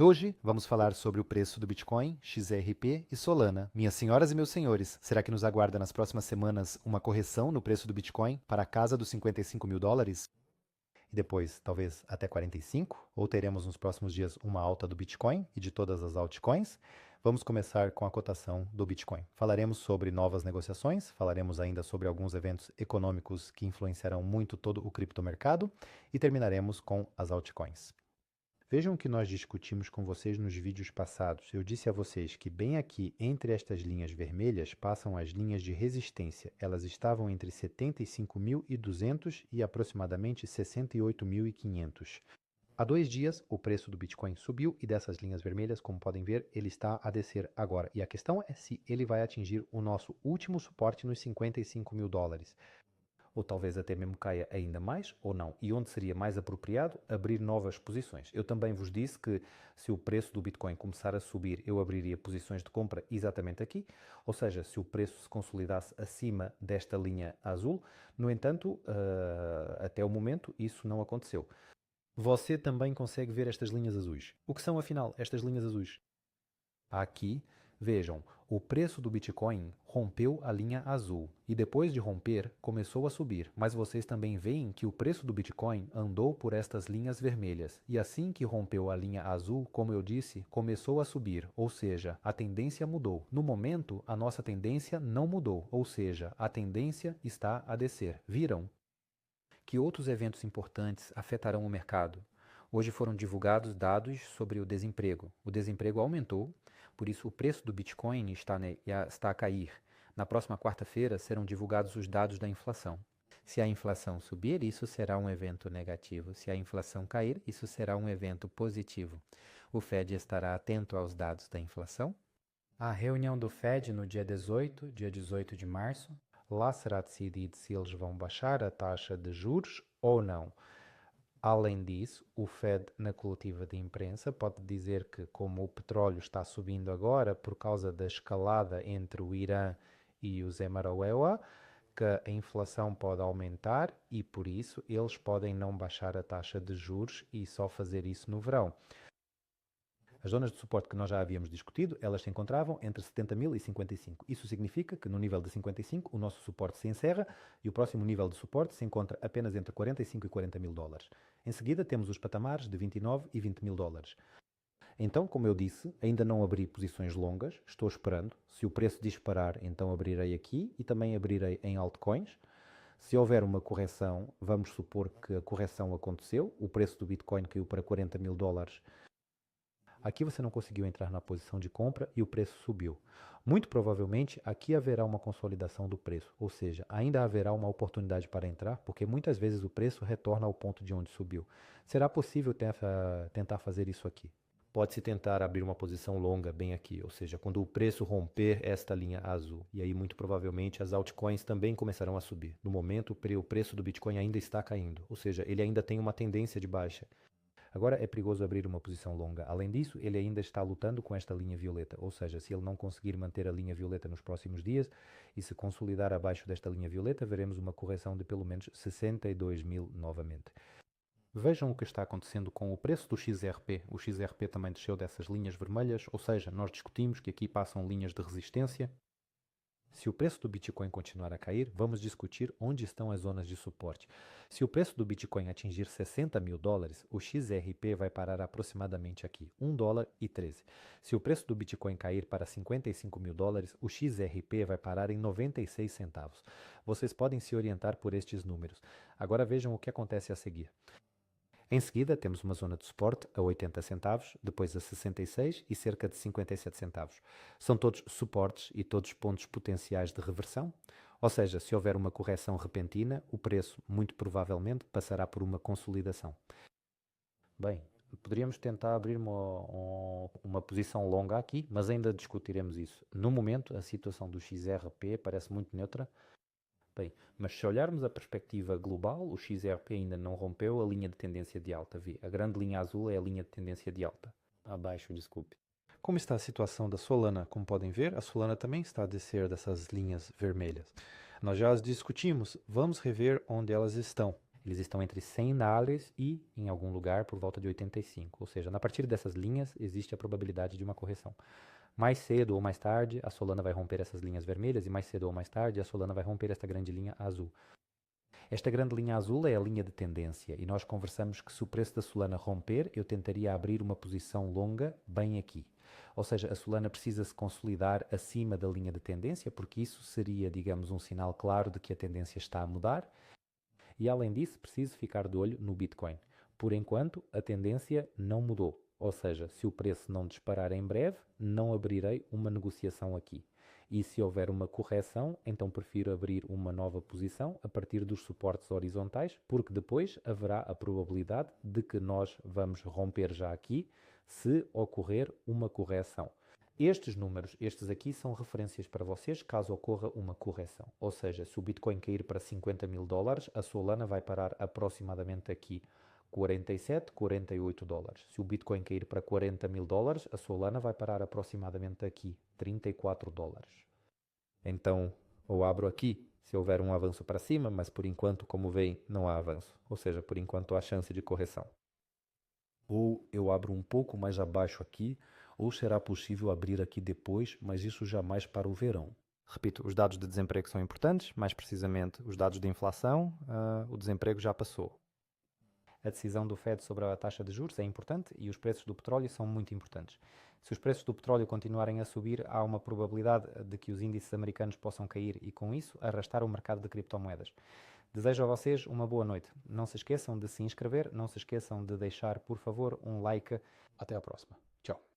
Hoje vamos falar sobre o preço do Bitcoin, XRP e Solana. Minhas senhoras e meus senhores, será que nos aguarda nas próximas semanas uma correção no preço do Bitcoin para a casa dos 55 mil dólares? E depois, talvez até 45? Ou teremos nos próximos dias uma alta do Bitcoin e de todas as altcoins? Vamos começar com a cotação do Bitcoin. Falaremos sobre novas negociações, falaremos ainda sobre alguns eventos econômicos que influenciarão muito todo o criptomercado e terminaremos com as altcoins. Vejam o que nós discutimos com vocês nos vídeos passados. Eu disse a vocês que bem aqui, entre estas linhas vermelhas, passam as linhas de resistência. Elas estavam entre 75.200 e aproximadamente 68.500. Há 2 dias, o preço do Bitcoin subiu e dessas linhas vermelhas, como podem ver, ele está a descer agora. E a questão é se ele vai atingir o nosso último suporte nos 55 mil dólares. Ou talvez até mesmo caia ainda mais, ou não. E onde seria mais apropriado abrir novas posições. Eu também vos disse que se o preço do Bitcoin começar a subir, eu abriria posições de compra exatamente aqui, ou seja, se o preço se consolidasse acima desta linha azul. No entanto, até o momento, isso não aconteceu. Você também consegue ver estas linhas azuis. O que são, afinal, estas linhas azuis? Aqui, vejam, o preço do Bitcoin rompeu a linha azul e depois de romper, começou a subir. Mas vocês também veem que o preço do Bitcoin andou por estas linhas vermelhas. E assim que rompeu a linha azul, como eu disse, começou a subir, ou seja, a tendência mudou. No momento, a nossa tendência não mudou, ou seja, a tendência está a descer. Viram? Que outros eventos importantes afetarão o mercado? Hoje foram divulgados dados sobre o desemprego. O desemprego aumentou, por isso o preço do Bitcoin está a cair. Na próxima quarta-feira serão divulgados os dados da inflação. Se a inflação subir, isso será um evento negativo. Se a inflação cair, isso será um evento positivo. O Fed estará atento aos dados da inflação. A reunião do Fed no dia 18 de março. Lá será decidido se eles vão baixar a taxa de juros ou não. Além disso, o Fed, na coletiva de imprensa, pode dizer que, como o petróleo está subindo agora por causa da escalada entre o Irã e os Emaroewa, que a inflação pode aumentar e, por isso, eles podem não baixar a taxa de juros e só fazer isso no verão. As zonas de suporte que nós já havíamos discutido, elas se encontravam entre 70 mil e 55. Isso significa que no nível de 55 o nosso suporte se encerra e o próximo nível de suporte se encontra apenas entre 45 e 40 mil dólares. Em seguida temos os patamares de 29 e 20 mil dólares. Então, como eu disse, ainda não abri posições longas, estou esperando. Se o preço disparar, então abrirei aqui e também abrirei em altcoins. Se houver uma correção, vamos supor que a correção aconteceu, o preço do Bitcoin caiu para 40 mil dólares. Aqui você não conseguiu entrar na posição de compra e o preço subiu. Muito provavelmente aqui haverá uma consolidação do preço, ou seja, ainda haverá uma oportunidade para entrar, porque muitas vezes o preço retorna ao ponto de onde subiu. Será possível tentar fazer isso aqui? Pode-se tentar abrir uma posição longa bem aqui, ou seja, quando o preço romper esta linha azul. E aí muito provavelmente as altcoins também começarão a subir. No momento o preço do Bitcoin ainda está caindo, ou seja, ele ainda tem uma tendência de baixa. Agora é perigoso abrir uma posição longa. Além disso, ele ainda está lutando com esta linha violeta, ou seja, se ele não conseguir manter a linha violeta nos próximos dias e se consolidar abaixo desta linha violeta, veremos uma correção de pelo menos 62 mil novamente. Vejam o que está acontecendo com o preço do XRP. O XRP também desceu dessas linhas vermelhas, ou seja, nós discutimos que aqui passam linhas de resistência. Se o preço do Bitcoin continuar a cair, vamos discutir onde estão as zonas de suporte. Se o preço do Bitcoin atingir 60 mil dólares, o XRP vai parar aproximadamente aqui, 1 dólar e 13. Se o preço do Bitcoin cair para 55 mil dólares, o XRP vai parar em 96 centavos. Vocês podem se orientar por estes números. Agora vejam o que acontece a seguir. Em seguida, temos uma zona de suporte a 80 centavos, depois a 66 e cerca de 57 centavos. São todos suportes e todos pontos potenciais de reversão, ou seja, se houver uma correção repentina, o preço muito provavelmente passará por uma consolidação. Bem, poderíamos tentar abrir uma posição longa aqui, mas ainda discutiremos isso. No momento, a situação do XRP parece muito neutra. Bem, mas se olharmos a perspectiva global, o XRP ainda não rompeu a linha de tendência de alta. A grande linha azul é a linha de tendência de alta. Abaixo, desculpe. Como está a situação da Solana? Como podem ver, a Solana também está a descer dessas linhas vermelhas. Nós já as discutimos, vamos rever onde elas estão. Eles estão entre $100 e, em algum lugar, por volta de 85. Ou seja, a partir dessas linhas existe a probabilidade de uma correção. Mais cedo ou mais tarde, a Solana vai romper essas linhas vermelhas e mais cedo ou mais tarde, a Solana vai romper esta grande linha azul. Esta grande linha azul é a linha de tendência e nós conversamos que se o preço da Solana romper, eu tentaria abrir uma posição longa bem aqui. Ou seja, a Solana precisa se consolidar acima da linha de tendência, porque isso seria, digamos, um sinal claro de que a tendência está a mudar. E além disso, preciso ficar de olho no Bitcoin. Por enquanto, a tendência não mudou. Ou seja, se o preço não disparar em breve, não abrirei uma negociação aqui. E se houver uma correção, então prefiro abrir uma nova posição a partir dos suportes horizontais, porque depois haverá a probabilidade de que nós vamos romper já aqui se ocorrer uma correção. Estes números, estes aqui, são referências para vocês caso ocorra uma correção. Ou seja, se o Bitcoin cair para $50.000, a Solana vai parar aproximadamente aqui 47, $48. Se o Bitcoin cair para $40.000, a Solana vai parar aproximadamente aqui $34. Então, ou abro aqui se houver um avanço para cima, mas por enquanto, como veem, não há avanço. Ou seja, por enquanto há chance de correção. Ou eu abro um pouco mais abaixo aqui, ou será possível abrir aqui depois, mas isso jamais para o verão. Repito, os dados de desemprego são importantes, mais precisamente os dados de inflação, o desemprego já passou. A decisão do Fed sobre a taxa de juros é importante e os preços do petróleo são muito importantes. Se os preços do petróleo continuarem a subir, há uma probabilidade de que os índices americanos possam cair e, com isso, arrastar o mercado de criptomoedas. Desejo a vocês uma boa noite. Não se esqueçam de se inscrever, não se esqueçam de deixar, por favor, um like. Até à próxima. Tchau.